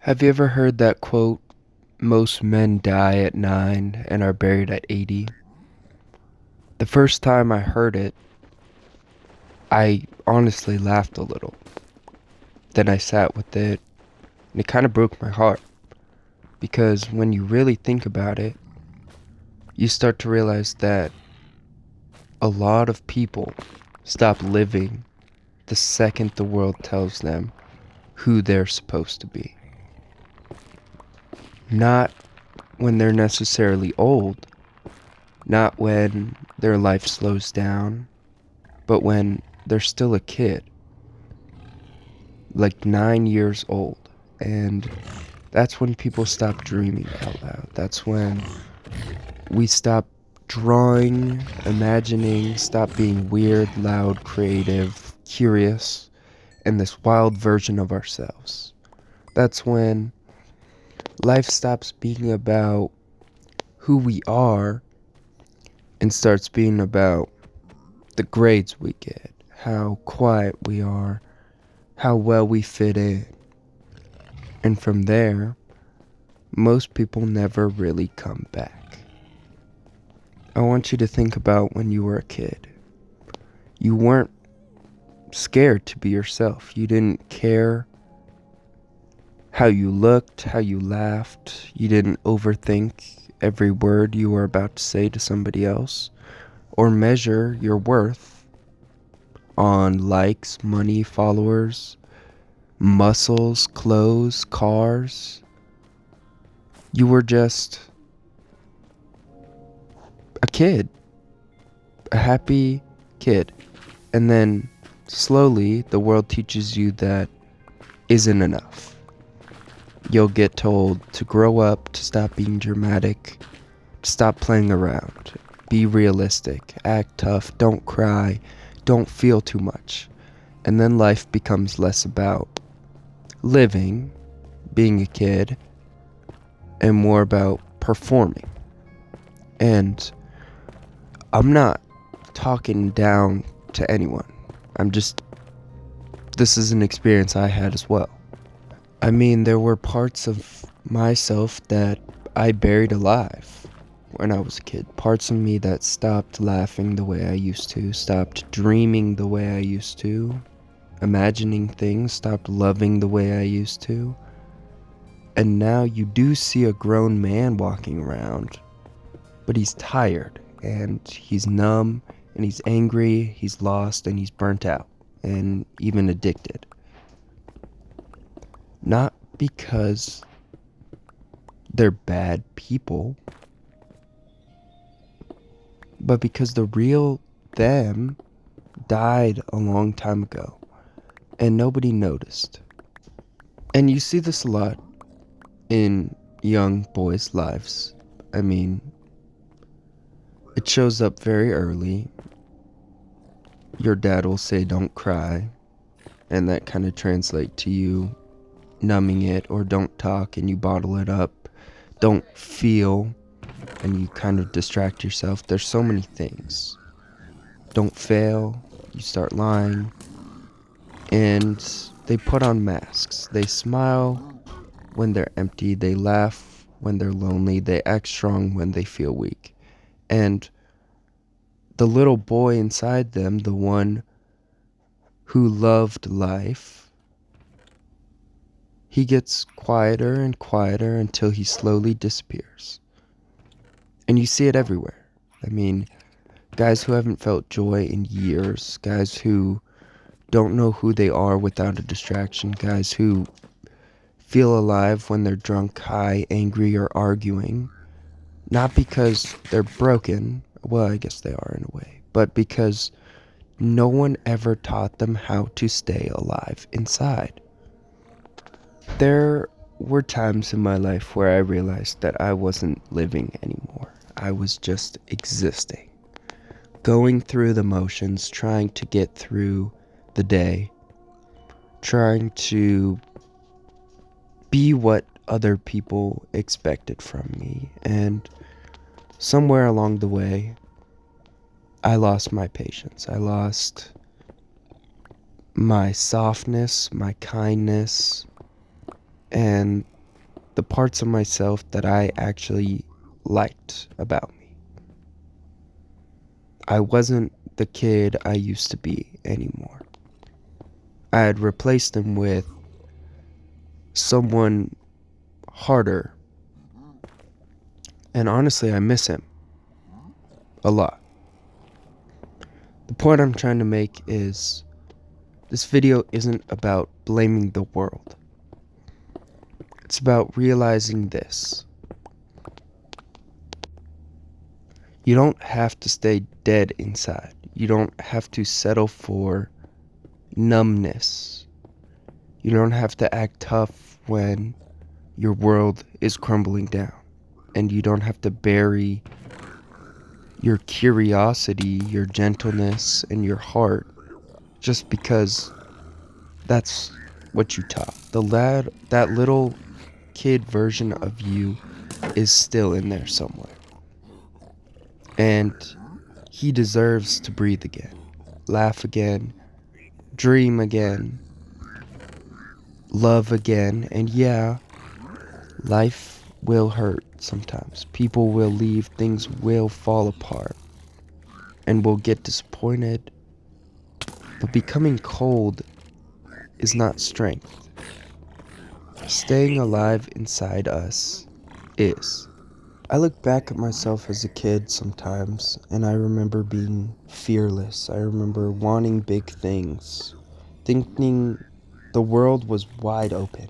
Have you ever heard that quote, most men die at 9 and are buried at 80? The first time I heard it, I honestly laughed a little. Then I sat with it, and it kind of broke my heart. Because when you really think about it, you start to realize that a lot of people stop living the second the world tells them who they're supposed to be. Not when they're necessarily old, not when their life slows down, but when they're still a kid, like 9 years old. And that's when people stop dreaming out loud. That's when we stop drawing, imagining, stop being weird, loud, creative, curious, and this wild version of ourselves. That's when life stops being about who we are and starts being about the grades we get, how quiet we are, how well we fit in. And from there, most people never really come back. I want you to think about when you were a kid. You weren't scared to be yourself. You didn't care how you looked, how you laughed. You didn't overthink every word you were about to say to somebody else, or measure your worth on likes, money, followers, muscles, clothes, cars. You were just a kid, a happy kid. And then slowly the world teaches you that isn't enough. You'll get told to grow up, to stop being dramatic, to stop playing around, be realistic, act tough, don't cry, don't feel too much. And then life becomes less about living, being a kid, and more about performing. And I'm not talking down to anyone. This is an experience I had as well. I mean, there were parts of myself that I buried alive when I was a kid. Parts of me that stopped laughing the way I used to, stopped dreaming the way I used to, imagining things, stopped loving the way I used to. And now you do see a grown man walking around, but he's tired, and he's numb, and he's angry, he's lost, and he's burnt out, and even addicted. Not because they're bad people, but because the real them died a long time ago, and nobody noticed. And you see this a lot in young boys' lives. I mean, it shows up very early. Your dad will say, "Don't cry," and that kind of translates to you numbing it, or don't talk and you bottle it up. Don't feel and you kind of distract yourself. There's so many things. Don't fail, you start lying. And they put on masks. They smile when they're empty. They laugh when they're lonely. They act strong when they feel weak. And the little boy inside them, the one who loved life, he gets quieter and quieter until he slowly disappears. And you see it everywhere. I mean, guys who haven't felt joy in years, guys who don't know who they are without a distraction, guys who feel alive when they're drunk, high, angry, or arguing. Not because they're broken, well, I guess they are in a way, but because no one ever taught them how to stay alive inside. There were times in my life where I realized that I wasn't living anymore. I was just existing, going through the motions, trying to get through the day, trying to be what other people expected from me. And somewhere along the way, I lost my patience. I lost my softness, my kindness, and the parts of myself that I actually liked about me. I wasn't the kid I used to be anymore. I had replaced him with someone harder. And honestly, I miss him a lot. The point I'm trying to make is this video isn't about blaming the world. It's about realizing this. You don't have to stay dead inside. You don't have to settle for numbness. You don't have to act tough when your world is crumbling down. And you don't have to bury your curiosity, your gentleness, and your heart just because that's what you taught. That little kid version of you is still in there somewhere. And he deserves to breathe again, laugh again, dream again, love again. And yeah, life will hurt sometimes. People will leave, things will fall apart, and we'll get disappointed. But becoming cold is not strength. Staying alive inside us is. I look back at myself as a kid sometimes, and I remember being fearless. I remember wanting big things, thinking the world was wide open.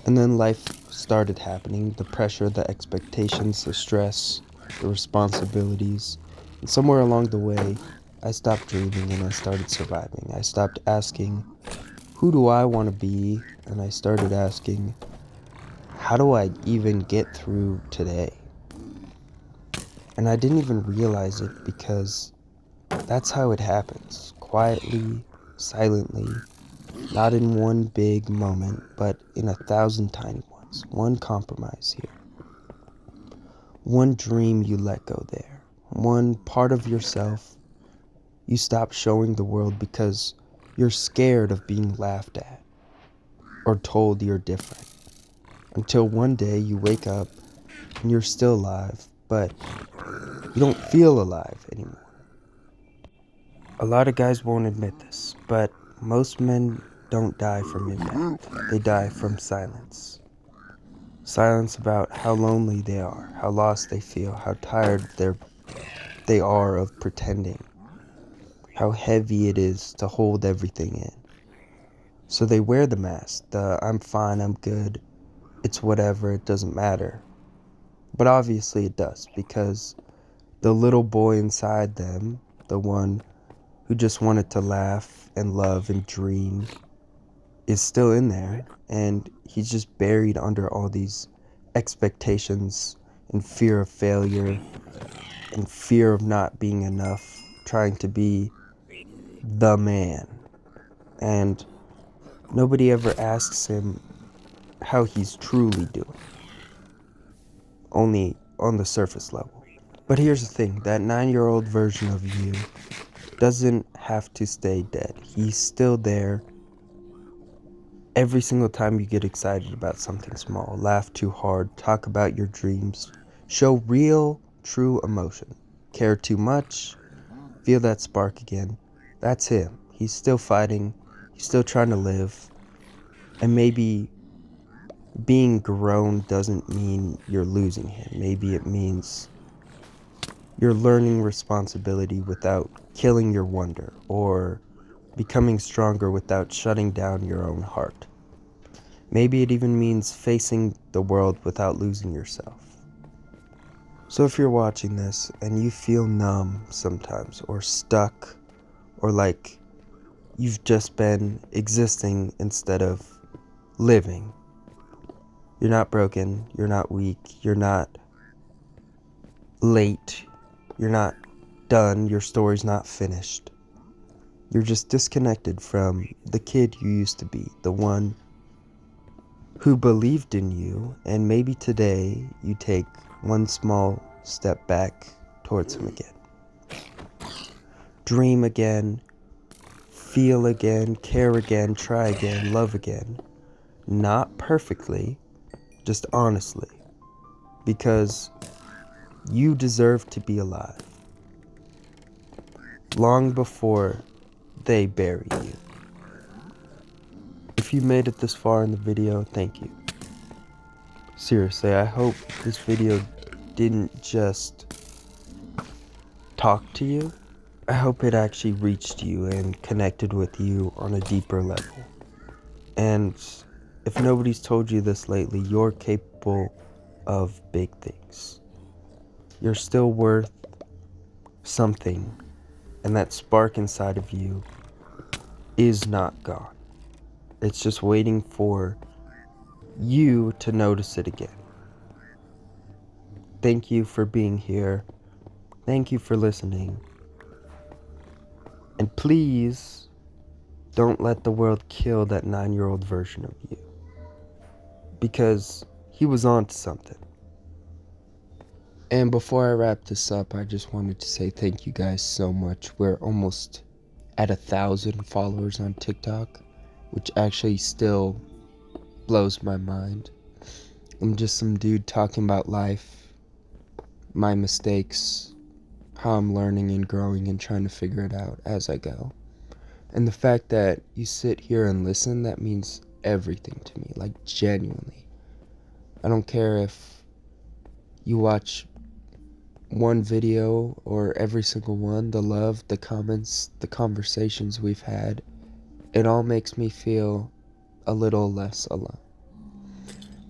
And then life started happening, the pressure, the expectations, the stress, the responsibilities. And somewhere along the way, I stopped dreaming and I started surviving. I stopped asking, who do I want to be? And I started asking, how do I even get through today? And I didn't even realize it because that's how it happens. Quietly, silently, not in one big moment, but in 1,000 tiny ones. One compromise here. One dream you let go there. One part of yourself you stop showing the world because you're scared of being laughed at or told you're different. Until one day you wake up and you're still alive, but you don't feel alive anymore. A lot of guys won't admit this, but most men don't die from impact. They die from silence. Silence about how lonely they are, how lost they feel, how tired they are of pretending, how heavy it is to hold everything in. So they wear the mask, the I'm fine, I'm good, it's whatever, it doesn't matter. But obviously it does, because the little boy inside them, the one who just wanted to laugh and love and dream, is still in there, and he's just buried under all these expectations and fear of failure and fear of not being enough, trying to be the man. And nobody ever asks him how he's truly doing, only on the surface level. But here's the thing, that 9-year-old version of you doesn't have to stay dead. He's still there every single time you get excited about something small. Laugh too hard, talk about your dreams, show real, true emotion. Care too much, feel that spark again. That's him. He's still fighting, he's still trying to live. And maybe being grown doesn't mean you're losing him. Maybe it means you're learning responsibility without killing your wonder, or becoming stronger without shutting down your own heart. Maybe it even means facing the world without losing yourself. So if you're watching this and you feel numb sometimes, or stuck, or like you've just been existing instead of living, you're not broken, you're not weak, you're not late, you're not done, your story's not finished. You're just disconnected from the kid you used to be, the one who believed in you, and maybe today you take one small step back towards him again. Dream again, feel again, care again, try again, love again. Not perfectly, Just honestly. Because you deserve to be alive. Long before they bury you. If you made it this far in the video, thank you. Seriously, I hope this video didn't just talk to you. I hope it actually reached you and connected with you on a deeper level. And if nobody's told you this lately, you're capable of big things. You're still worth something, and that spark inside of you is not gone. It's just waiting for you to notice it again. Thank you for being here. Thank you for listening. And please don't let the world kill that 9-year-old version of you. Because he was on to something. And before I wrap this up, I just wanted to say thank you guys so much. We're almost at 1,000 followers on TikTok, which actually still blows my mind. I'm just some dude talking about life, my mistakes, how I'm learning and growing and trying to figure it out as I go. And the fact that you sit here and listen, that means everything to me, like genuinely. I don't care if you watch one video or every single one, the love, the comments, the conversations we've had, it all makes me feel a little less alone.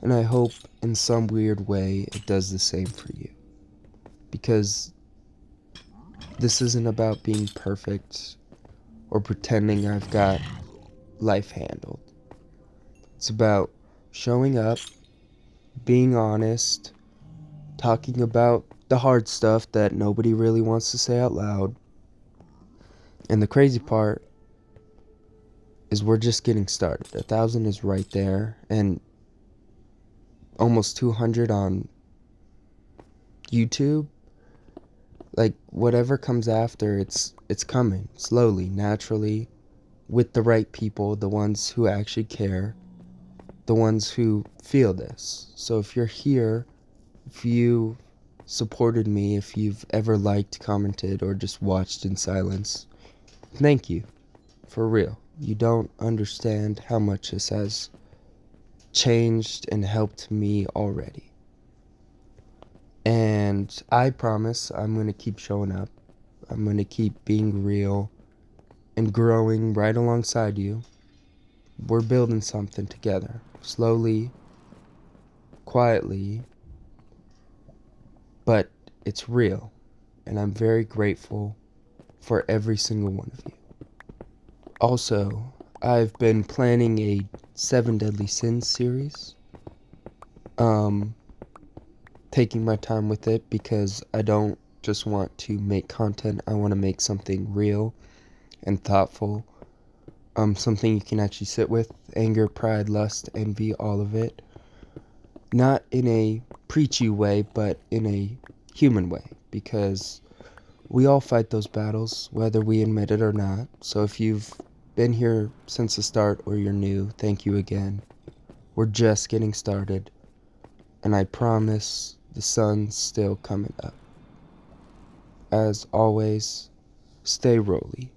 And I hope in some weird way it does the same for you. Because this isn't about being perfect or pretending I've got life handled. It's about showing up, being honest, talking about the hard stuff that nobody really wants to say out loud. And the crazy part is we're just getting started. 1,000 is right there, and almost 200 on YouTube. Like, whatever comes after, it's coming slowly, naturally, with the right people, the ones who actually care, the ones who feel this. So if you're here, if you supported me, if you've ever liked, commented, or just watched in silence, thank you. For real. You don't understand how much this has changed and helped me already. And I promise I'm going to keep showing up. I'm going to keep being real and growing right alongside you. We're building something together. Slowly, quietly, but it's real. And I'm very grateful for every single one of you. Also, I've been planning a 7 Deadly Sins series. Taking my time with it because I don't just want to make content. I want to make something real and thoughtful. Something you can actually sit with. Anger, pride, lust, envy, all of it. Not in a preachy way, but in a human way. Because we all fight those battles, whether we admit it or not. So if you've been here since the start or you're new, thank you again. We're just getting started. And I promise the sun's still coming up. As always, stay rolly.